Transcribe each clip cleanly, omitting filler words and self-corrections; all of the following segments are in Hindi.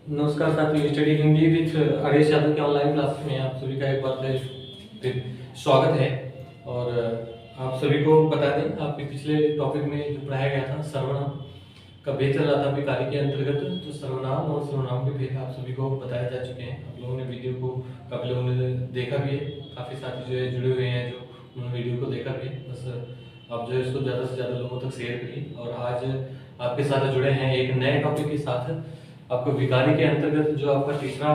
नमस्कार साथियों, स्टडी हिंदी विथ हरीश यादव के ऑनलाइन क्लास में आप सभी का एक बार फिर स्वागत है। और आप सभी को बता दें, आपके पिछले टॉपिक में जो पढ़ाया गया था सर्वनाम का भेद चल रहा था कार्य के अंतर्गत, तो सर्वनाम और सर्वनाम के भेद आप सभी को बताए जा चुके हैं। आप लोगों ने वीडियो को काफ़ी लोगों ने देखा भी है, काफ़ी साथी जो है जुड़े हुए हैं, जो उन्होंने वीडियो को देखा भी है। बस आप जो है इसको ज़्यादा से ज़्यादा लोगों तक शेयर करिए। और आज आपके साथ जुड़े हैं एक नए टॉपिक के साथ। आपको विकारी के अंतर्गत जो आपका तीसरा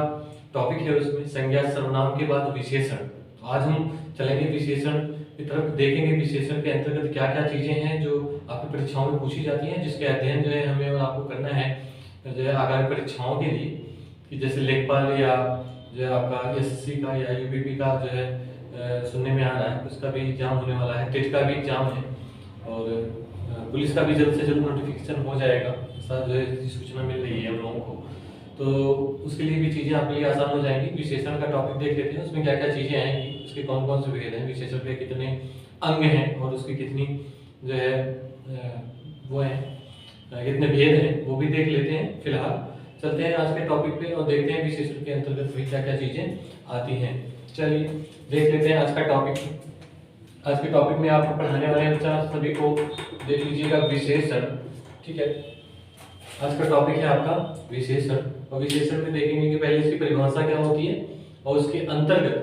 टॉपिक है उसमें संज्ञा सर्वनाम के बाद विशेषण। तो आज हम चलेंगे विशेषण की तरफ, देखेंगे विशेषण के अंतर्गत क्या क्या चीजें हैं जो आपकी परीक्षाओं में पूछी जाती हैं, जिसके अध्ययन जो है हमें और आपको करना है जो है आगामी परीक्षाओं के लिए, कि जैसे लेखपाल या जो है आपका एसएससी का या यूपीपी का जो है सुनने में आ रहा है, उसका भी एग्जाम होने वाला है, टेट का भी एग्जाम है, और पुलिस का भी जल्द से जल्द नोटिफिकेशन हो जाएगा, ऐसा जो है सूचना मिल रही है हम लोगों को। तो उसके लिए भी चीज़ें आपके लिए आसान हो जाएंगी। विशेषण का टॉपिक देख लेते हैं, उसमें क्या क्या चीज़ें आएंगी, उसके कौन कौन से भेद हैं, विशेषण के कितने अंग हैं और उसकी कितनी जो है वो हैं, कितने भेद हैं, वो भी देख लेते हैं। फिलहाल चलते हैं आज के टॉपिक पे और देखते हैं विशेषण के अंतर्गत भी क्या क्या चीज़ें आती हैं। चलिए देख लेते हैं आज का टॉपिक। आज के टॉपिक में आपको पढ़ाने वाले हैं बच्चा, सभी को देख लीजिएगा विशेषण। ठीक है, आज का टॉपिक है आपका विशेषण। और विशेषण में देखेंगे कि पहले इसकी परिभाषा क्या होती है और उसके अंतर्गत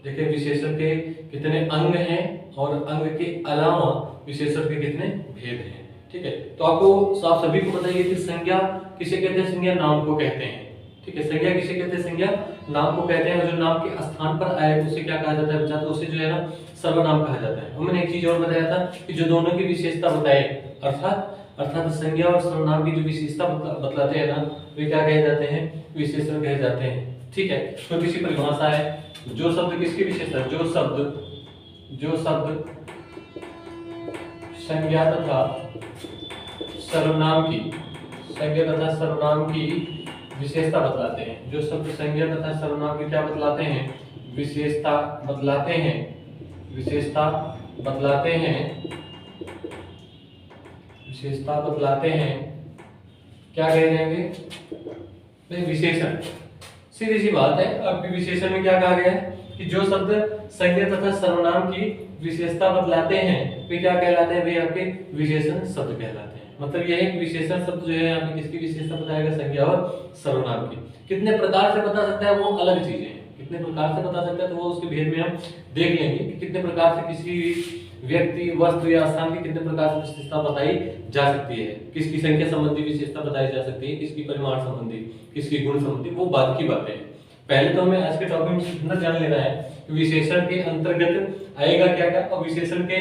देखिए विशेषण के कितने अंग हैं और अंग के अलावा विशेषण के कितने भेद हैं। ठीक है, तो आपको आप सभी को बताइए कि संज्ञा किसे कहते हैं, संज्ञा नाम को कहते हैं। ठीक है, संज्ञा किसे कहते हैं, संज्ञा नाम को कहते हैं। और जो नाम के स्थान पर आए उसे क्या कहा जाता है बच्चा, तो उसे जो है ना सर्वनाम कहा जाता है। और मैंने एक चीज और बताया था कि जो दोनों की विशेषता बताए, अर्थात संज्ञा और सर्वनाम की जो विशेषता बतलाते हैं ना, वे क्या कहे जाते हैं, विशेषण कहे जाते हैं। ठीक है, छोटी सी परिभाषा है, जो शब्द किसकी विशेषता, जो शब्द संज्ञा तथा सर्वनाम की विशेषता बतलाते हैं, जो शब्द संज्ञा तथा सर्वनाम की क्या बतलाते हैं, विशेषता बतलाते हैं, क्या कहे जाएंगे, विशेषण। सीधी सी बात है, आपके विशेषण में क्या कहा गया है कि जो शब्द संज्ञा तथा सर्वनाम की विशेषता बतलाते हैं वे क्या कहलाते हैं, वे आपके विशेषण शब्द कहलाते हैं। मतलब यह एक विशेषण शब्द जो है आपकी किसकी विशेषता बताएगा, संज्ञा और सर्वनाम की। कितने प्रकार से बता सकता है वो अलग चीजें हैं, कितने प्रकार से बता सकता है तो वो उसके भेद में हम देख लेंगे कि कितने प्रकार से किसी व्यक्ति, वस्तु या स्थान की कितने प्रकार से विशेषता बताई जा सकती है, किसकी संख्या संबंधी विशेषता बताई जा सकती है, किसकी परिमाण संबंधी, किसकी गुण संबंधी, वो बाद की बातें हैं। पहले तो हमें आज के टॉपिक में इतना जान लेना है कि विशेषण के अंतर्गत आएगा क्या क्या और विशेषण के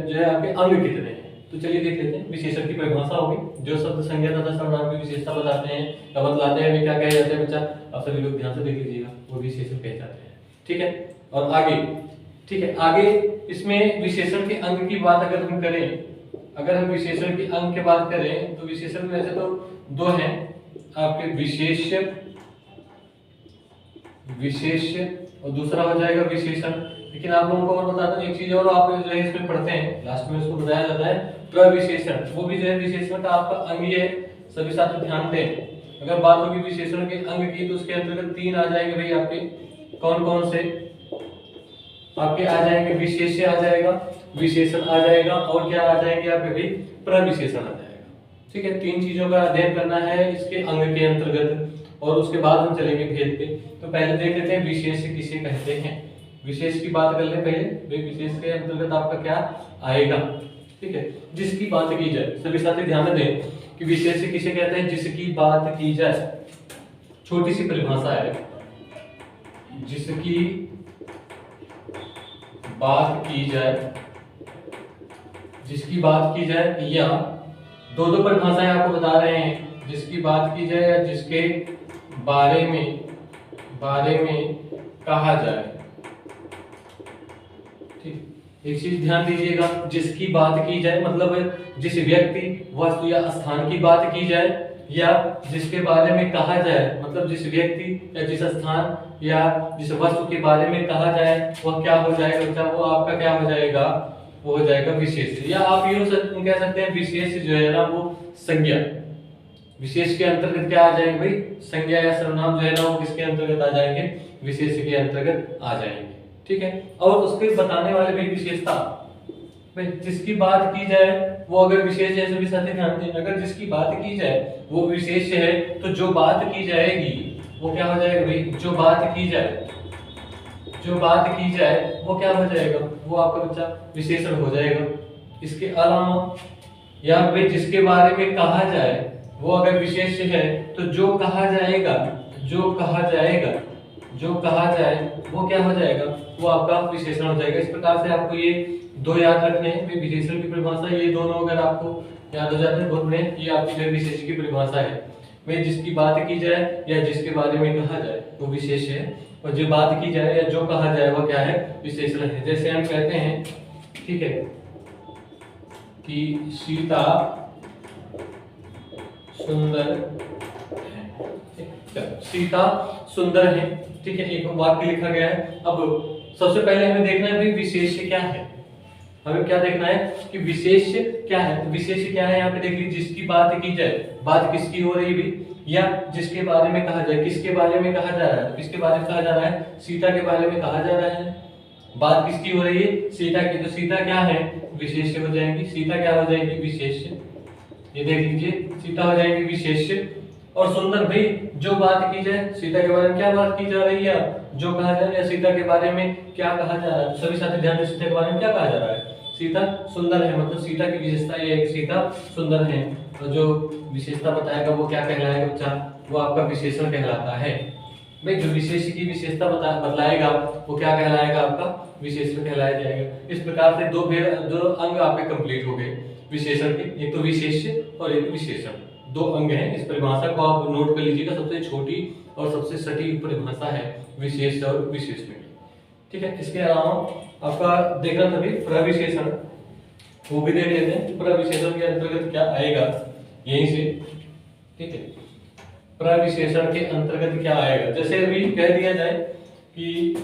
जो है आपके अंग कितने हैं। तो चलिए देख लेते हैं। विशेषण की परिभाषा होगी, जो शब्द संज्ञा तथा सर्वनाम की विशेषता बताते हैं या बतलाते हैं वे क्या कहे जाते हैं बच्चा, आप सभी लोग ध्यान से देख लीजिएगा, वो विशेषण कहे जाते हैं। ठीक है, और आगे, ठीक है, आगे इसमें विशेषण के अंग की बात अगर हम करें, अगर हम विशेषण के अंग की बात करें तो विशेषण में वैसे तो दो हैं आपके, विशेष्य और दूसरा हो जाएगा विशेषण। लेकिन आप लोगों को और बता दूं एक चीज और, आप जो है इसमें पढ़ते हैं लास्ट में उसको बताया जाता है प्रविशेषण, वो भी जो है विशेषण का आपका अंग ही है। सभी साथी ध्यान दें, अगर बात होगी विशेषण के अंग की तो उसके अंतर्गत तीन आ जाएंगे भाई आपके, कौन कौन से आपके आ जाएंगे, विशेष्य आ जाएगा, विशेषण आ जाएगा और क्या आ जाएंगे आपके भाई, प्रविशेषण आ जाएगा। ठीक है, तीन चीजों का अध्ययन करना है इसके अंग के अंतर्गत और उसके बाद हम चलेंगे भेद पे। तो पहले देख लेते हैं विशेष किसे कहते हैं। विशेष की बात कर ले पहले, वे विशेष के अंतर्गत आपका क्या आएगा। ठीक है, जिसकी बात की जाए, सभी साथी ध्यान दें कि विशेष किसे कहते हैं, जिसकी बात की जाए। छोटी सी परिभाषा है, जिसकी बात की जाए, जिसकी बात की जाए, या दो परिभाषाएं आपको बता रहे हैं, जिसकी बात की जाए या जिसके बारे में कहा जाए। ठीक, एक चीज ध्यान दीजिएगा, जिसकी बात की जाए मतलब जिस व्यक्ति, वस्तु या स्थान की बात की जाए, या जिसके बारे में कहा जाए मतलब जिस व्यक्ति या जिस स्थान या जिस वस्तु के बारे में कहा जाए वह क्या हो जाएगा, वो आपका क्या हो जाएगा, वो हो जाएगा विशेष। या आप यूं कह सकते हैं विशेष जो है ना वो संज्ञा। विशेष के अंतर्गत क्या आ जाएंगे भाई, संज्ञा या सर्वनाम जो है ना वो किसके अंतर्गत आ जाएंगे, विशेष के अंतर्गत आ जाएंगे। ठीक है, और उसके बताने वाले भी विशेषता, भाई जिसकी बात की जाए वो अगर विशेष है, सभी साथी ध्यान दें, अगर जिसकी बात की जाए वो विशेष है तो जो बात की जाएगी वो क्या हो जाएगा भाई, जो बात की जाए, जो बात की जाए वो क्या हो जाएगा, वो आपका बच्चा विशेषण हो जाएगा। इसके अलावा या भाई जिसके बारे में कहा जाए वो अगर विशेष है तो जो कहा जाएगा, जो कहा जाएगा, जो कहा जाए वो क्या हो जाएगा, वो आपका विशेषण हो जाएगा। इस प्रकार से आपको ये दो याद रखने हैं, विशेषण की परिभाषा, ये दोनों अगर आपको याद हो जाते हैं बहुत बढ़िया। ये आपकी विशेष की परिभाषा है, भाई जिसकी बात की जाए या जिसके बारे में कहा जाए वो विशेष है, और जो बात की जाए या जो कहा जाए वो क्या है, विशेषण है। जैसे हम कहते हैं, ठीक है, कि सीता सुंदर है, सीता सुंदर है, ठीक है, एक वाक्य लिखा गया है। अब सबसे पहले हमें देखना है भाई विशेष क्या है, हमें क्या देखना है कि विशेष क्या है। तो विशेष क्या है, यहाँ पे देख लीजिए, जिसकी बात की जाए, बात किसकी हो रही है, या जिसके बारे में कहा जाए, किसके बारे में कहा जा रहा है, किसके बारे में कहा जा रहा है, सीता के बारे में कहा जा रहा है। बात किसकी हो रही है, सीता की, तो सीता क्या है, विशेष हो जाएंगी, सीता क्या हो जाएगी, विशेष। ये देख लीजिए, सीता हो जाएगी विशेष। और सुंदर भाई जो बात की जाए, सीता के बारे में क्या बात की जा रही है, जो कहा जा रहा है, सीता के बारे में क्या कहा जा रहा है, सभी साथी ध्यान दें, सीता के बारे में क्या कहा जा रहा है, सीता सुंदर है, मतलब सीता की विशेषता ये है कि सीता सुंदर है। तो जो विशेषता बताएगा वो क्या कहलाएगा बच्चा, वो आपका विशेषण कहलाता है। भाई जो विशेष की विशेषता बतलाएगा वो क्या कहलाएगा, आपका विशेषण कहलाया जाएगा। इस प्रकार से दो अंग आपके कंप्लीट हो गए विशेषण के, एक तो विशेष और एक विशेषण, दो अंग हैं। इस परिभाषा को आप नोट कर लीजिएगा, सबसे छोटी और सबसे सटीक परिभाषा है विशेष और विशेषण की। ठीक है, इसके अलावा आपका देखना था भी प्रविशेषण, वो भी देख लेते हैं। प्रविशेषण के अंतर्गत क्या आएगा यहीं से, ठीक है, प्रविशेषण के अंतर्गत क्या आएगा। जैसे अभी कह दिया जाए कि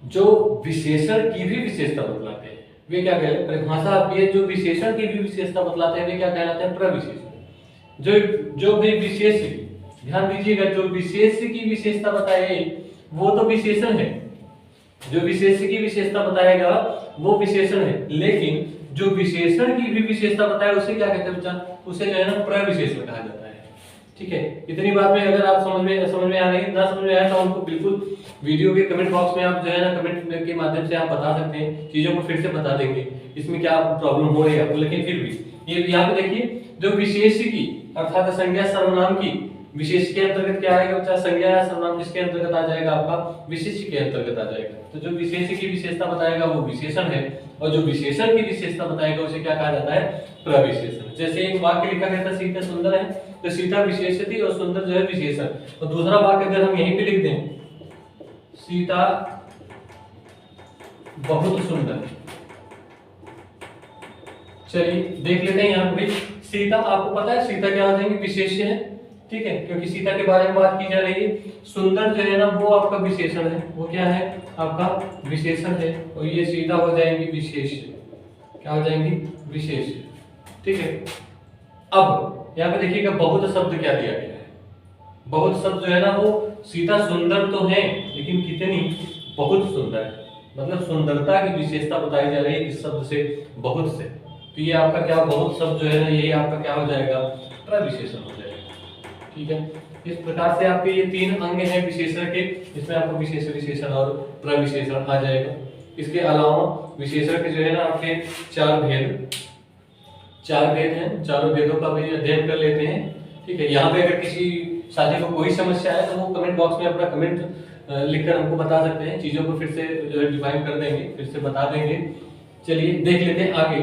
जो विशेषण की भी विशेषता बतलाते हैं वे क्या कहलाते हैं, परिभाषा आपकी है, जो विशेषण की भी विशेषता बतलाते हैं वे क्या कहलाते हैं, प्रविशेषण। जो भी विशेष, ध्यान दीजिएगा, जो विशेष की विशेषता बताए वो तो विशेषण है, जो विशेष की विशेषता बताएगा वो विशेषण है, लेकिन जो विशेषण की भी विशेषता बताए उसे क्या कहते हैं बच्चा, उसे जो है ना प्रविशेषण कहा जाता है। ठीक है, इतनी बात में अगर आप समझ में आ रही, ना समझ में आया तो हमको बिल्कुल वीडियो के कमेंट बॉक्स में आप जो है ना कमेंट के माध्यम से आप बता सकते हैं, चीजों को फिर से बता देंगे इसमें क्या प्रॉब्लम हो रही है आपको। लेकिन फिर भी ये यहाँ पे देखिए, जो विशेष की अर्थात संज्ञा सर्वनाम की विशेष के अंतर्गत क्या आएगा बच्चा, संज्ञा या सर्वनाम किसके अंतर्गत आ जाएगा, आपका विशेष के अंतर्गत आ जाएगा। तो जो विशेष की विशेषता बताएगा वो विशेषण है, और जो विशेषण की विशेषता बताएगा उसे क्या कहा जाता है, प्रविशेषण। जैसे एक वाक्य लिखा गया था, सीता सुंदर है, तो सीता विशेष थी और सुंदर जो है विशेषण। और दूसरा वाक्य अगर हम यहीं पे लिख दें, सीता बहुत सुंदर, चलिए देख लेते हैं यहाँ पे। सीता, आपको पता है सीता क्या हो जाएंगे, विशेष्य है, ठीक है, क्योंकि सीता के बारे में बात की जा रही है। सुंदर जो है ना वो आपका विशेषण है, वो क्या है, आपका विशेषण है, और ये सीता हो जाएंगी विशेष, क्या हो जाएंगी, विशेष। ठीक है, अब यहाँ पे देखिएगा बहुत शब्द क्या दिया गया है, बहुत शब्द जो है ना वो सीता सुंदर तो है लेकिन कितनी, बहुत सुंदर है, मतलब सुंदरता की विशेषता बताई जा रही है इस शब्द से, बहुत से। तो ये आपका क्या, बहुत शब्द जो है ना यही आपका क्या हो जाएगा, प्रविशेषण हो जाएगा। ठीक है, इस प्रकार से आपके ये तीन अंग हैं विशेषण के, इसमें आपको विशेष विशेषण और प्रविशेषण आ जाएगा। इसके अलावा विशेषण के जो है ना आपके चार भेद हैं, चारों भेदों का भी अध्ययन कर लेते हैं। ठीक है, यहाँ पे अगर किसी साथी को कोई समस्या है तो वो कमेंट बॉक्स में अपना कमेंट लिखकर हमको बता सकते हैं, चीजों को फिर से जो है डिफाइन कर देंगे, फिर से बता देंगे। चलिए देख लेते हैं आगे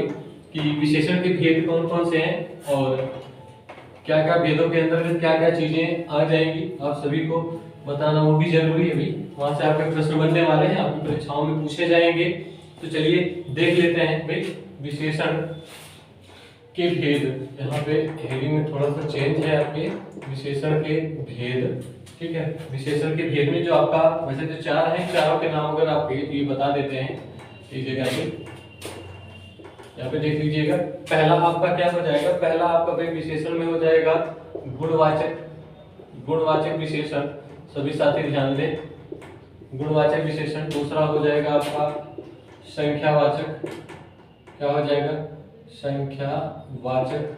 कि विशेषण के भेद कौन कौन से हैं और क्या क्या भेदों के अंतर्गत क्या क्या चीजें आ जाएंगी, आप सभी को बताना वो भी जरूरी है भाई, वहां से आपके प्रश्न बनने वाले हैं, आपकी परीक्षाओं में पूछे जाएंगे। तो चलिए देख लेते हैं भाई विशेषण के भेद। यहाँ पे हेडिंग में थोड़ा सा चेंज है आपके, विशेषण के भेद। ठीक है, विशेषण के भेद में जो आपका वैसे तो चार हैं, चारों के नाम अगर आप ये बता देते हैं इस जगह पे, यहाँ पे देख लीजिएगा, पहला आपका क्या हो जाएगा, पहला आपका भाई विशेषण में हो जाएगा गुणवाचक, गुणवाचक विशेषण, सभी साथी ध्यान दें, गुणवाचक विशेषण। दूसरा हो जाएगा आपका संख्यावाचक, क्या हो जाएगा, संख्यावाचक,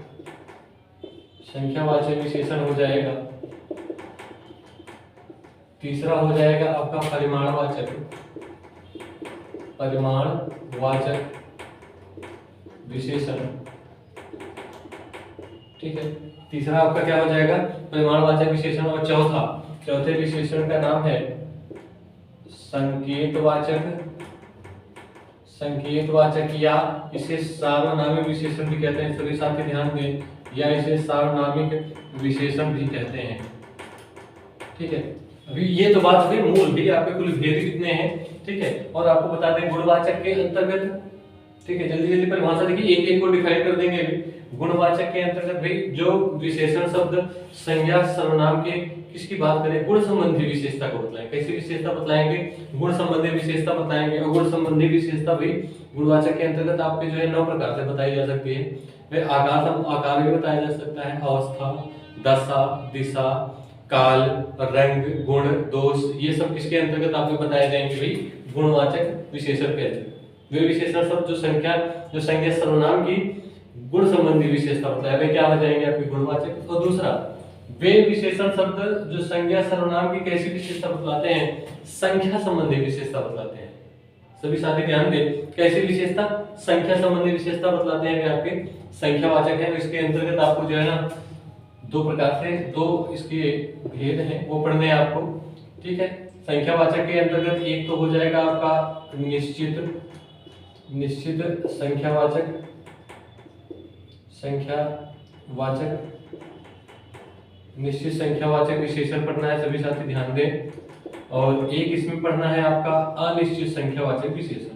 संख्यावाचक विशेषण हो जाएगा। तीसरा हो जाएगा आपका परिमाणवाचक, परिमाणवाचक विशेषण, ठीक है। तीसरा आपका क्या हो जाएगा, परिमाणवाचक विशेषण। और चौथे विशेषण का नाम है संकेतवाचक, संकेतवाचक, या इसे सार्वनामिक विशेषण भी कहते हैं, सभी साथी ध्यान दें, या इसे सार्वनामिक विशेषण भी कहते हैं, ठीक है। अभी ये तो बात हुई मूल भी, आपके कुल भेद कितने हैं, ठीक है। और आपको बता दें गुणवाचक के अंतर्गत, ठीक है, जल्दी जल्दी परिभाषा देखिए, एक एक को डिफाइन कर देंगे अभी। गुणवाचक के अंतर्गत भाई जो विशेषण शब्द संज्ञा सर्वनाम के किसकी बात करें, गुण संबंधी विशेषता को बताएं। कैसी विशेषता बतलाएंगे, गुण संबंधी विशेषता बताएंगे। और गुण संबंधी विशेषता भी गुणवाचक के अंतर्गत आपके जो है 9 प्रकार से बताई जा सकती है। वे आकार भी बताया जा सकता है, अवस्था, दशा, दिशा, काल, रंग, गुण, दोष, ये सब किसके अंतर्गत आपको बताए जाएंगे भाई, गुणवाचक विशेषण के अंतर्गत। वे विशेषण शब्द जो संज्ञा सर्वनाम की गुण संबंधी विशेषता बताए, वे क्या हो जाएंगे आपके गुणवाचक। और दूसरा, वे विशेषण शब्द जो संज्ञा सर्वनाम की कैसी विशेषता बतलाते हैं, संख्या संबंधी विशेषता बतलाते हैं। सभी साथी ध्यान दें, कैसी विशेषता, संख्या संबंधी विशेषता बतलाते हैं, वे आपके संख्यावाचक है। इसके अंतर्गत आपको जो है ना 2 प्रकार से 2 इसके भेद हैं, वो पढ़ने हैं आपको, ठीक है। संख्यावाचक के अंतर्गत एक तो हो जाएगा आपका निश्चित संख्यावाचक, निश्चित संख्यावाचक विशेषण पढ़ना है, सभी साथी ध्यान दें। और एक इसमें पढ़ना है आपका अनिश्चित संख्यावाचक विशेषण,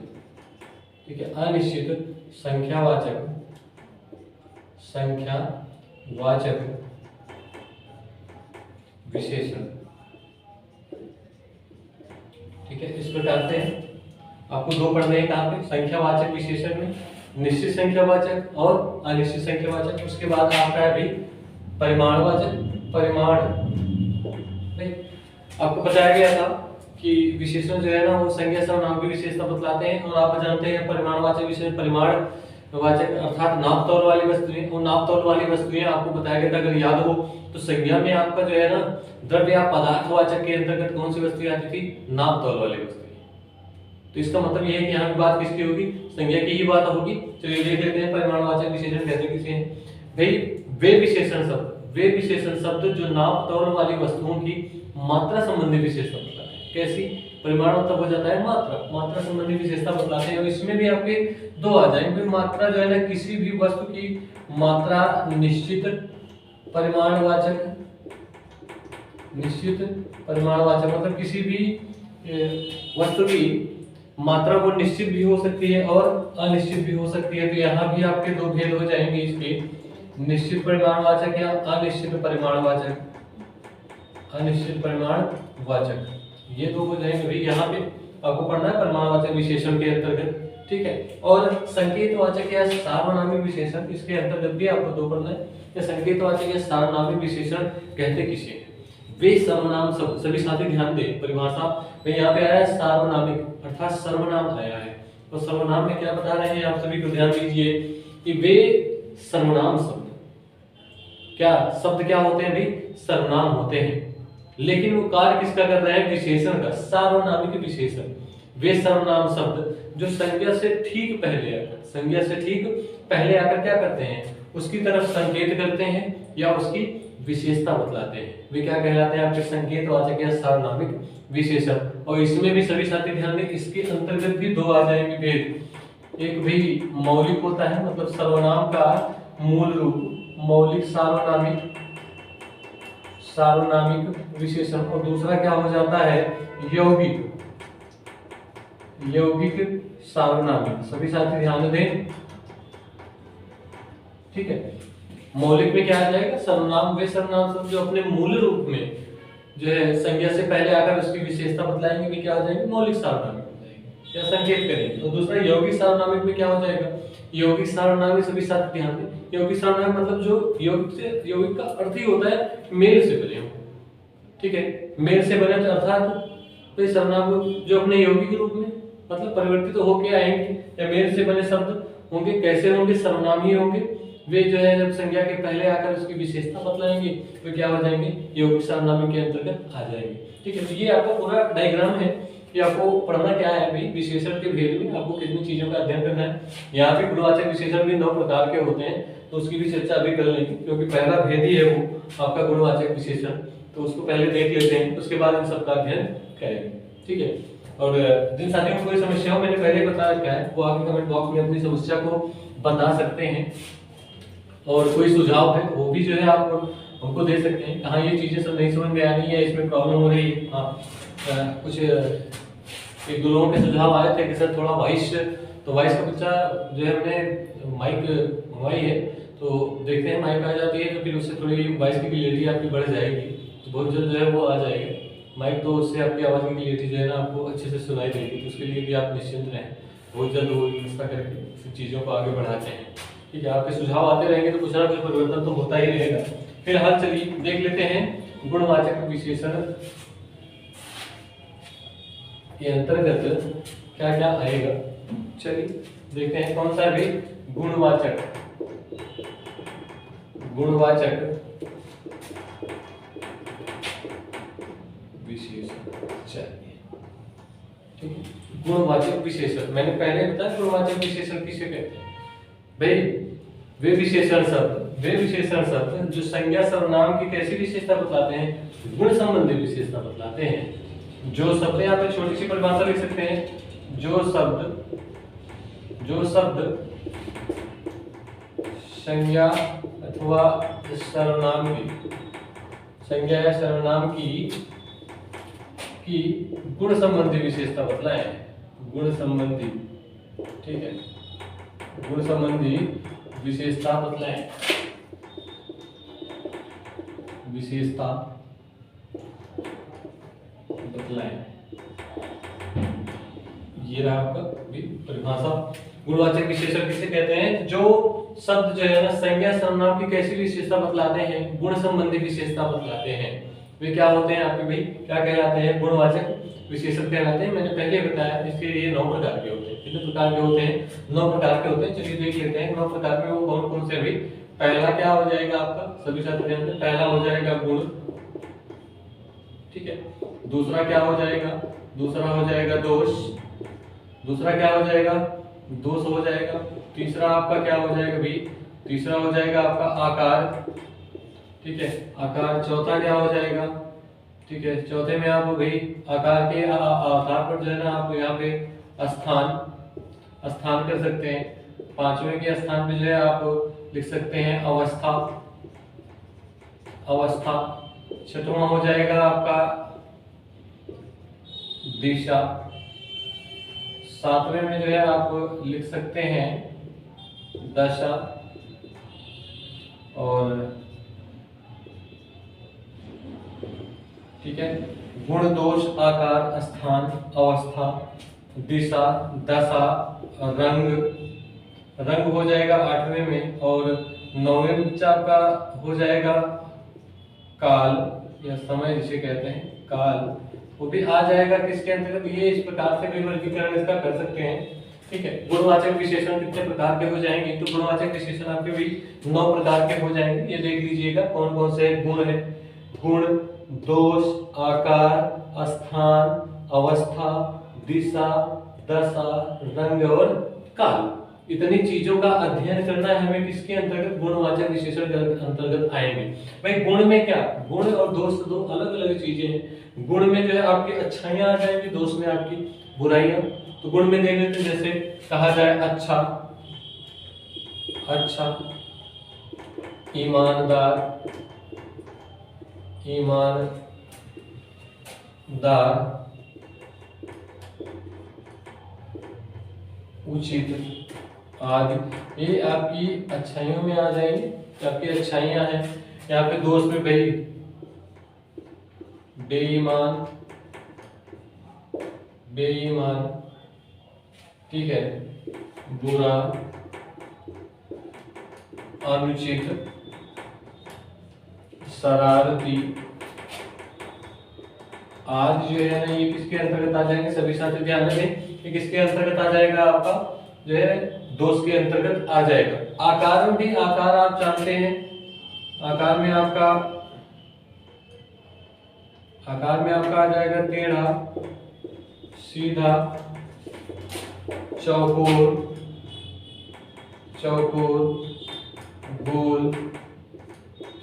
ठीक है, अनिश्चित संख्यावाचक विशेषण, ठीक है। इस प्रकार से आपको 2 पढ़ने हैं, कहाँ पे, संख्यावाचक विशेषण में निश्चित संख्यावाचक और अनिश्चित संख्यावाचक। उसके बाद आपका है भाई परिमाणवाचक, आपको बताया गया था कि विशेषण जो है ना वो संज्ञा सर्वनाम की विशेषता बतलाते हैं। और आप जानते हैं परिमाणवाचक विशेषण, परिमाणवाचक अर्थात नाप तौल वाली वस्तुएं, और नाप तौल वाली वस्तुएं आपको बताया गया था, अगर याद हो तो संज्ञा में आपका जो है ना द्रव्य या पदार्थवाचक के अंतर्गत कौन सी वस्तुएं आती थी, नाप तौल वाली वस्तुएं। तो इसका मतलब ये है कि यहाँ की बात किसकी होगी, संज्ञा की ही बात होगी। चलिए देख लेते हैं परिमाणवाचक विशेषण कहते किसे हैं भाई, वे विशेषण शब्द जो नाप तौल वाली वस्तुओं की मात्रा संबंधी विशेषता बताते हैं। कैसी, परिमाण मतलब हो जाता है मात्रा संबंधी विशेषता बताते हैं। और इसमें भी आपके 2 आ जाएंगे। मात्रा जो है ना किसी भी वस्तु की मात्रा निश्चित परिमाणवाचक मतलब किसी भी वस्तु की मात्रा वो निश्चित भी हो सकती है और अनिश्चित भी हो सकती है। तो यहाँ भी आपके 2 भेद हो जाएंगे इसके, निश्चित परिमाणवाचक या अनिश्चित परिमाणवाचक, ये 2 हो जाएंगे भाई। यहाँ पे आपको पढ़ना है परिमाणवाचक विशेषण के अंतर्गत, ठीक है। और संकेतवाचक या सार्वनामिक विशेषण, इसके अंतर्गत भी आपको 2 पढ़ना है। संकेतवाचक या सार्वनामिक विशेषण कहते किसे हैं, वे सर्वनाम शब्द, सभी साथी ध्यान दें परिभाषा में, यहाँ पे आया है सार्वनामिक अर्थात सर्वनाम आया है। तो सर्वनाम में क्या बता रहे हैं आप सभी को ध्यान दीजिए कि वे सर्वनाम शब्द, क्या शब्द क्या होते हैं भाई, सर्वनाम होते हैं, लेकिन वो कार्य किसका कर रहे हैं, विशेषण का, सार्वनामिक विशेषण। वे सर्वनाम शब्द जो संज्ञा से ठीक पहले आकर क्या करते हैं, उसकी तरफ संकेत करते हैं या उसकी विशेषता बतलाते हैं, वे क्या कहलाते हैं आपके संकेतवाचक या सार्वनामिक विशेषण। और इसमें भी सभी साथी ध्यान दें, इसके अंतर्गत भी 2 आ जाएंगे भेद। एक भी मौलिक होता है, मतलब सर्वनाम का मूल रूप, मौलिक सार्वनामिक विशेषण। और दूसरा क्या हो जाता है, यौगिक सार्वनामिक। सभी साथी ध्यान दें, ठीक है। मौलिक में क्या आ जाएगा, सर्वनाम, वे सर्वनाम शब्द जो अपने मूल रूप में जो है संज्ञा से पहले आकर उसकी विशेषता बतलाएंगे, वे क्या हो जाएंगे, मौलिक सार्वनामिक हो जाएंगे या संकेत करेंगे। और दूसरा यौगिक सार्वनामिक में क्या हो जाएगा, यौगिक सर्वनाम सभी साथ ध्यान दें। यौगिक सर्वनाम मतलब जो यौगिक का अर्थ ही होता है मेल से बने हो, ठीक है, मेल से बने तो अर्थात तो सर्वनाम जो अपने यौगिक रूप में मतलब परिवर्तित तो होके आएंगे या मेल से बने शब्द होंगे, कैसे होंगे, सर्वनाम ही होंगे। वे जो है जब संज्ञा के पहले आकर उसकी विशेषता बतलाएंगे तो क्या हो जाएंगे, यौगिक सर्वनाम के अंतर्गत आ जाएंगे, ठीक है। तो ये आपका पूरा डायग्राम है कि आपको पढ़ना क्या है भाई, विशेषण के भेद में आपको कितनी चीजों का अध्ययन करना है। यहाँ पे गुणवाचक विशेषण भी 9 प्रकार के होते हैं, तो उसकी भी चर्चा अभी कर लेंगे, क्योंकि पहला भेद ही है वो आपका गुणवाचक विशेषण, तो उसको पहले देख लेते हैं, उसके बाद इन सब का अध्ययन करेंगे, ठीक है। और जिन साथियों को कोई समस्या हो, मैंने पहले बताया क्या है, वो आगे कमेंट बॉक्स में अपनी समस्या को बता सकते हैं, और कोई सुझाव है वो भी जो है आप हमको दे सकते हैं, कहाँ ये चीजें सब नहीं समझ में आ रही है, इसमें प्रॉब्लम हो रही है। हाँ, कुछ एक दो लोगों के सुझाव आए थे कि सर थोड़ा वॉइस, तो वॉइस का बच्चा जो है हमने माइक मंगवाई है, तो देखते हैं माइक आ जाती है तो फिर उससे थोड़ी वॉइस की क्लियरिटी आपकी बढ़ जाएगी, तो बहुत जल्द जो है वो आ जाएगा माइक, तो उससे आपकी आवाज़ की क्लियरिटी जो है ना आपको अच्छे से सुनाई देगी, तो उसके लिए भी आप निश्चिंत रहें, बहुत जल्द वो व्यवस्था करके चीज़ों को आगे बढ़ाते हैं, ठीक है। आपके सुझाव आते रहेंगे तो कुछ ना कुछ परिवर्तन तो होता ही रहेगा। फिलहाल चलिए देख लेते हैं गुणवाचक विशेषण के अंतर्गत क्या क्या आएगा। चलिए देखते हैं कौन सा है भाई, गुणवाचक विशेषण। चलिए ठीक है, गुणवाचक विशेषण मैंने पहले बताया गुणवाचक विशेषण किसे कहते हैं भाई, वे विशेषण शब्द जो संज्ञा सर्वनाम की कैसी विशेषता बतलाते हैं, गुण संबंधी विशेषता बतलाते हैं। जो शब्द, यहाँ पे छोटी सी परिभाषा लिख सकते हैं, जो शब्द संज्ञा अथवा सर्वनाम की, संज्ञा या सर्वनाम की गुण संबंधी विशेषता बतलाए, गुण संबंधी, ठीक है, गुण संबंधी विशेषता बतलाएं, ये रहा आपका भी परिभाषा। गुणवाचक विशेषण किसे कहते हैं, जो शब्द जो है ना संज्ञा सर्वनाम की कैसी विशेषता बतलाते हैं, गुण संबंधी विशेषता बतलाते हैं, वे क्या होते हैं आपके भाई, क्या कहलाते हैं, गुणवाचक विशेषण कहलाते हैं। मैंने पहले बताया इसके लिए 9 प्रकार के होते हैं। कितने प्रकार के होते हैं, 9 प्रकार के होते हैं। चलिए देख लेते हैं 9 प्रकार में वो कौन कौन से भाई। पहला क्या हो जाएगा आपका, सभी साथ ध्यान दें, पहला हो जाएगा गुण, ठीक है। दूसरा क्या हो जाएगा, दूसरा हो जाएगा दोष, दूसरा क्या हो जाएगा, दोष हो जाएगा। तीसरा आपका क्या हो जाएगा भाई, तीसरा हो जाएगा आपका आकार, ठीक है, आकार। चौथा क्या हो जाएगा, ठीक है, चौथे में आप भाई आकार के आधार पर जो है ना आप यहाँ पे स्थान कर सकते हैं। पांचवें के स्थान पे जो है आप लिख सकते हैं अवस्था। छठवां हो जाएगा आपका दिशा। सातवें में जो है आप लिख सकते हैं दशा। और ठीक है, गुण, दोष, आकार, स्थान, अवस्था, दिशा, दशा, रंग हो जाएगा 8वें में। और 9वें बच्चा आपका हो जाएगा काल या समय जिसे कहते हैं काल, वो भी आ जाएगा किसके अंतर्गत, ये इस प्रकार से भी वर्गीकरण इसका कर सकते हैं, ठीक है। गुणवाचक विशेषण कितने प्रकार के हो जाएंगे, तो गुणवाचक विशेषण आपके भी 9 प्रकार के हो जाएंगे। ये देख लीजिएगा कौन कौन से गुण है, गुण, दोष, आकार, स्थान, अवस्था, दिशा, दशा, रंग और काल। इतनी चीजों का अध्ययन करना है हमें किसके अंतर्गत, गुणवाचक विशेषण के अंतर्गत आएंगे। भाई गुण में क्या, गुण और दोष दो अलग अलग चीजें हैं। गुण में जो है आपकी अच्छाइयां आ जाएंगी, दोष में आपकी बुराइयां। तो गुण में देख लेते हैं, जैसे कहा जाए अच्छा, ईमानदार, उचित आदि, ये आपकी अच्छाइयों में आ जाएंगे, आपकी अच्छाइयां हैं। यहाँ पे दोष में भाई बेईमान, ठीक है, बुरा, अनुचित, शरारती आदि जो है ना ये किसके अंतर्गत आ जाएंगे? सभी साथी ध्यान रखें कि किसके अंतर्गत आ जाएगा? आपका जो है दोष के अंतर्गत आ जाएगा। आकार में भी, आकार आप जानते हैं, आकार में आपका आ जाएगा टेढ़ा, सीधा, चौकोर, गोल,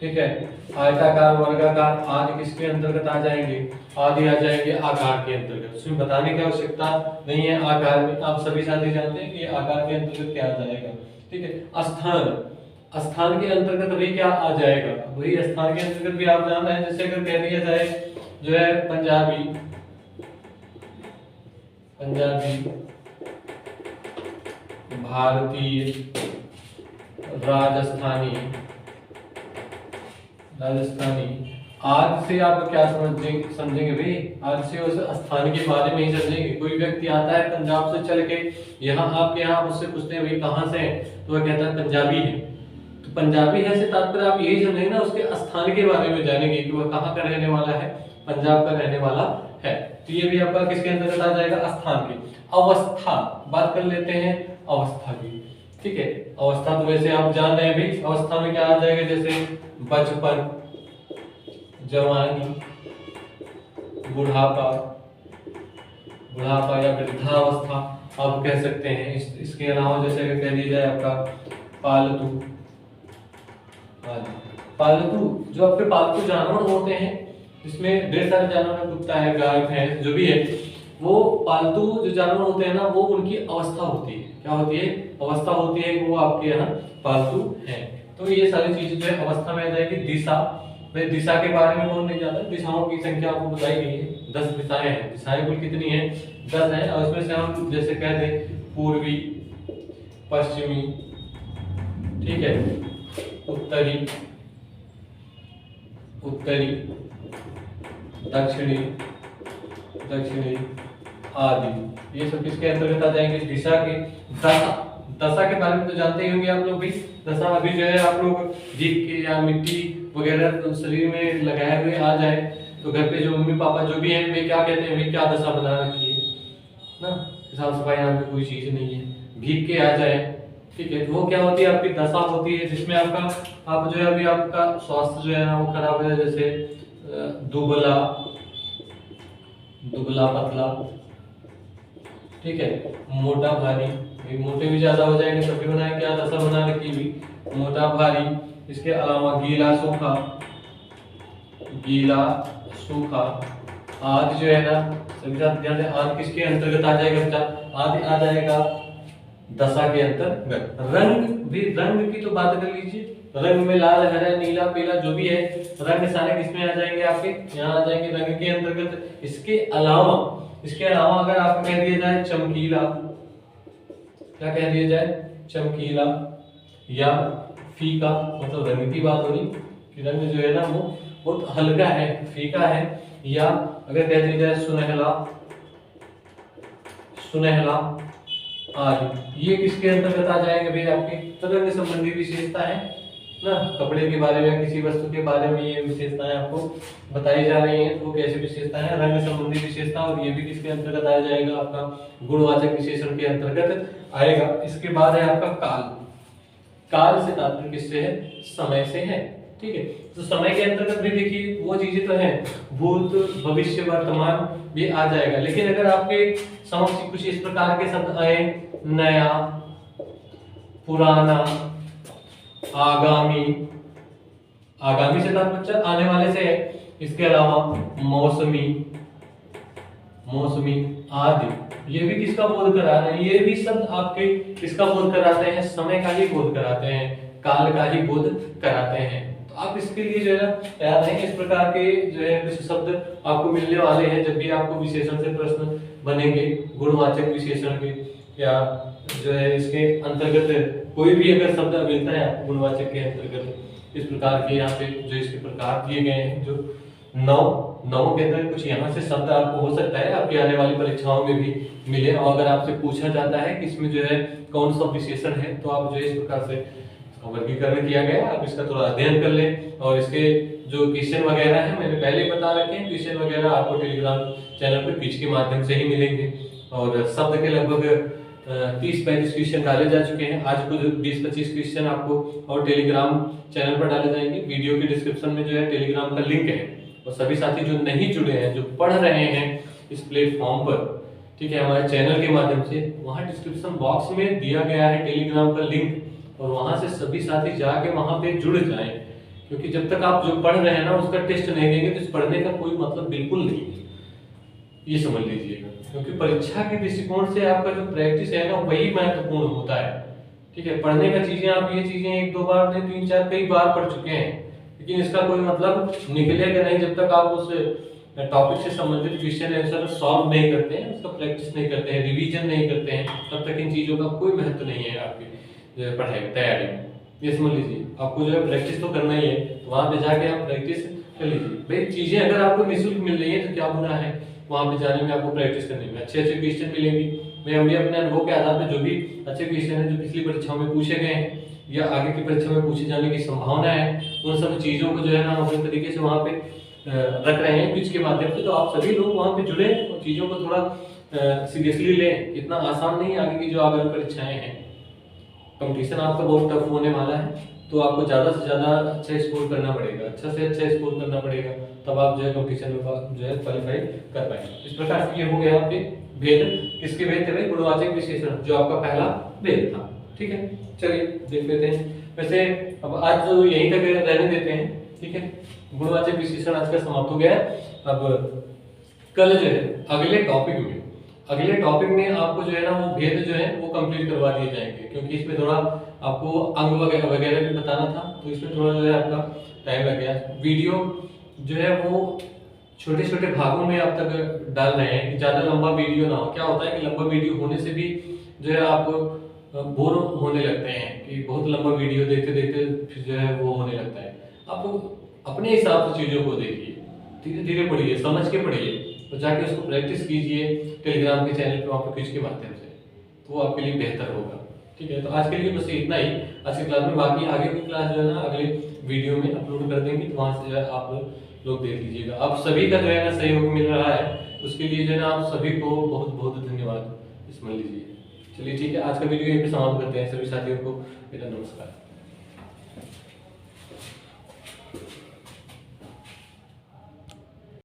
ठीक है, आयताकार, वर्गाकार आदि किसके अंतर्गत आ जाएंगे? आदि आ जाएंगे आकार के अंतर्गत। उसमें बताने की आवश्यकता नहीं है। आकार में आप सभी साथी जानते हैं कि आकार के अंतर्गत क्या आ जाएगा, ठीक है। स्थान के अंतर्गत भी क्या आ जाएगा? वही स्थान के अंतर्गत भी आप जान रहे हैं। जैसे अगर कह दिया जाए जो है पंजाबी, भारतीय, राजस्थानी आज से आप क्या समझेंगे भाई? आज से उस स्थान के बारे में ही समझेंगे। कोई व्यक्ति आता है पंजाब से चल के यहाँ आपके यहाँ, उससे पूछते हैं भाई कहाँ से है, तो वह कहता है पंजाबी है। तो पंजाबी है से तात्पर्य आप यही समझेंगे ना, उसके स्थान के बारे में जानेंगे कि वह कहाँ का रहने वाला है, पंजाब का रहने वाला है। तो ये भी आपका किसके अंतर्गत आ जाएगा? स्थान के। अवस्था, बात कर लेते हैं अवस्था की, ठीक है। अवस्था तो वैसे आप जान रहे हैं भाई, अवस्था में क्या आ जाएगा? जैसे बचपन, जवानी, बुढ़ापा या वृद्धावस्था आप कह सकते हैं। इसके अलावा जैसे अगर कह दिया जाए आपका पालतू, जो आपके पालतू जानवर होते हैं, इसमें ढेर सारे जानवर, कुत्ता है, गाय, भैंस, जो भी है, वो पालतू जो जानवर होते हैं ना, वो उनकी अवस्था होती है। क्या होती है? अवस्था होती है कि वो आपके यहाँ पालतू है। तो ये सारी चीजें जो है अवस्था में आ जाएगी। दिशा के बारे में कौन नहीं जानता? दिशाओं की संख्या आपको बताई गई है, 10 दिशाएं हैं। दिशाएं कुल कितनी हैं? 10 हैं। और उसमें से हम जैसे कह दें पूर्वी, पश्चिमी, ठीक है, उत्तरी, दक्षिणी आदि, ये सब किसके अंतर्गत आ जाएंगे? दिशा के। दशा के बारे में तो जानते ही होंगे आप लोग भी। दशा अभी जो है आप लोग भीग के या मिट्टी वगैरह शरीर में लगाए हुए आ जाए तो घर पे जो मम्मी पापा जो भी हैं वे क्या कहते हैं? वे क्या दशा बना रखी है ना, साफ सफाई यहाँ पे कोई चीज नहीं है, भीग के आ जाए, ठीक है। तो वो क्या होती है? आपकी दशा होती है, जिसमें आप जो है अभी आपका स्वास्थ्य जो है ना वो खराब है। जैसे दुबला पतला, ठीक है, मोटा भारी, मोटे भी ज्यादा हो जाएंगे तब भी बनाए क्या दशा बना रखी हुई? मोटा भारी। इसके अलावा गीला सूखा आदि जो है ना, सभी साथ ध्यान दें, आदि किसके अंतर्गत आ जाएगा बच्चा? आदि आ जाएगा दशा के अंतर्गत। रंग की तो बात कर लीजिए। रंग में लाल, हरा, नीला, पीला जो भी है, रंग सारे किसमें आ जाएंगे? आपके यहाँ आ जाएंगे रंग के अंतर्गत। इसके अलावा अगर आपको कह दिया जाए चमकीला, क्या कह दिया जाए? चमकीला या फीका, मतलब रंग की बात हो रही कि रंग जो है ना वो बहुत हल्का है, फीका है। या अगर कह दिया जाए सुनहला आदि, ये किसके अंतर्गत आ जाएंगे भाई? आपके रंग संबंधी विशेषता है ना। कपड़े के बारे में, किसी वस्तु के बारे में ये विशेषताएं आपको बताई जा रही हैं, तो कैसी विशेषता है? रंग संबंधी विशेषता। और ये भी किसके अंतर्गत आ जाएगा? आपका गुणवाचक विशेषण के अंतर्गत आएगा। इसके बाद है आपका काल से तात्पर्य किससे है? समय से है, ठीक है। तो समय के अंतर्गत भी देखिए वो चीजें तो हैं, भूत, भविष्य, वर्तमान भी आ जाएगा। लेकिन अगर आपके समक्ष कुछ इस प्रकार के शब्द आए, नया, पुराना, आगामी से तात्पर्य आने वाले से है। इसके अलावा मौसमी आदि, ये भी किसका बोध करा रहे हैं? ये भी शब्द आपके किसका बोध कराते हैं? समय का ही बोध कराते हैं, काल का ही बोध कराते हैं। तो आप इसके लिए जो है ना तैयार रहें। इस प्रकार के जो है कुछ शब्द आपको मिलने वाले हैं जब भी आपको विशेषण से प्रश्न बनेंगे, गुणवाचक विशेषण के, या जो है इसके अंतर्गत कोई भी अगर शब्द मिलता है आपको गुणवाचक के अंतर्गत, इस प्रकार के यहाँ पे जो इसके प्रकार दिए गए हैं, जो नौ के अंदर कुछ यहाँ से शब्द आपको हो सकता है आपकी आने वाली परीक्षाओं में भी मिले। और अगर आपसे पूछा जाता है कि इसमें जो है कौन सा विशेषण है, तो आप जो है इस प्रकार से वर्गीकरण किया गया है। आप इसका थोड़ा अध्ययन कर लें और इसके जो क्वेश्चन वगैरह हैं मैंने पहले ही बता रखे हैं। क्वेश्चन वगैरह आपको टेलीग्राम चैनल पे क्विज के माध्यम से ही मिलेंगे और शब्द के लगभग 30-35 क्वेश्चन डाले जा चुके हैं। आज कुछ 20-25 क्वेश्चन आपको और टेलीग्राम चैनल पर डाले जाएंगे। वीडियो के डिस्क्रिप्शन में जो है टेलीग्राम का लिंक है और सभी साथी जो नहीं जुड़े हैं, जो पढ़ रहे हैं इस प्लेटफॉर्म पर, ठीक है, हमारे चैनल के माध्यम से, वहाँ डिस्क्रिप्शन बॉक्स में दिया गया है टेलीग्राम का लिंक और वहाँ से सभी साथी जाके वहाँ पे जुड़ जाएं। क्योंकि जब तक आप जो पढ़ रहे हैं ना उसका टेस्ट नहीं देंगे तो इस पढ़ने का कोई मतलब बिल्कुल नहीं है, ये समझ लीजिएगा। क्योंकि परीक्षा के दृष्टिकोण से आपका जो प्रैक्टिस है ना वही महत्वपूर्ण होता है, ठीक है। पढ़ने का चीजें आप ये चीजें 1-2 बार नहीं 3-4 कई बार पढ़ चुके हैं, लेकिन इसका कोई मतलब निकलेगा नहीं जब तक आप उस टॉपिक से संबंधित क्वेश्चन आंसर सॉल्व नहीं करते हैं, उसका प्रैक्टिस नहीं करते हैं, रिवीजन नहीं करते हैं, तब तक इन चीजों का कोई महत्व नहीं है आपकी पढ़ाई तैयारी में। ये समझ लीजिए, आपको जो है प्रैक्टिस तो करना ही है, तो वहाँ पे जाके आप प्रैक्टिस कर लीजिए। भाई चीजें अगर आपको निःशुल्क मिल रही है तो क्या बुरा है वहाँ पे जाने में, आपको प्रैक्टिस करने में। अच्छे क्वेश्चन मिलेंगे। मैं अभी अपने अनुभव के आधार पर जो भी अच्छे क्वेश्चन है जो पिछली परीक्षाओं में पूछे गए हैं या आगे की परीक्षा में पूछे जाने की संभावना है, उन सब चीजों को जो है ना हम अपने तरीके से वहाँ पे रख रहे हैं क्विज के माध्यम से। तो आप सभी लोग वहाँ पे जुड़े और चीजों को थोड़ा सीरियसली लें। इतना आसान नहीं आगे की जो आगे परीक्षाएं हैं, कंपटीशन आपका बहुत टफ होने वाला है, तो आपको ज्यादा से ज्यादा अच्छा स्कोर करना पड़ेगा, अच्छा से अच्छा स्कोर करना पड़ेगा, तब आप जो है कंपटीशन में जो है क्वालिफाई कर पाएंगे। इस प्रकार से ये हो गया आपके भेद। किसके भेद थे भाई? गुणवाचक विशेषण, जो आपका पहला भेद था, ठीक है। चलिए देख लेते हैं। वैसे अब आज तो यहीं तक रहने देते हैं, ठीक है। गुणवाचक विशेषण आज का समाप्त हो गया। अब कल जो है अगले टॉपिक में आपको जो है ना वो भेद जो है वो कंप्लीट करवा दिए जाएंगे, क्योंकि इसमें थोड़ा आपको अंग वगैरह भी बताना था, तो इसमें थोड़ा जो है आपका टाइम लग गया। वीडियो जो है वो छोटे छोटे भागों में आप तक डाल रहे हैं कि ज्यादा लंबा वीडियो ना हो। क्या होता है कि लंबा वीडियो होने से भी जो है आप बोर होने लगते हैं कि बहुत लंबा वीडियो देखते देखते फिर जो है वो होने लगता है। आप अपने हिसाब से चीजों को देखिए, धीरे धीरे पढ़िए, समझ के पढ़िए, तो जाके उसको प्रैक्टिस कीजिए टेलीग्राम के चैनल पे, वहाँ पे क्विज के माध्यम से, तो वो आपके लिए बेहतर होगा, ठीक है। तो आज के लिए बस इतना ही आज की क्लास में। बाकी आगे की क्लास जो है ना अगले वीडियो में अपलोड कर देंगे, तो वहाँ से जो है आप लोग देख लीजिएगा। आप सभी का जो है ना सहयोग मिल रहा है, उसके लिए जो है ना आप सभी को बहुत बहुत धन्यवाद समझ लीजिए। चलिए ठीक है, आज का वीडियो यहीं पे समाप्त करते हैं। सभी साथियों को मेरा नमस्कार।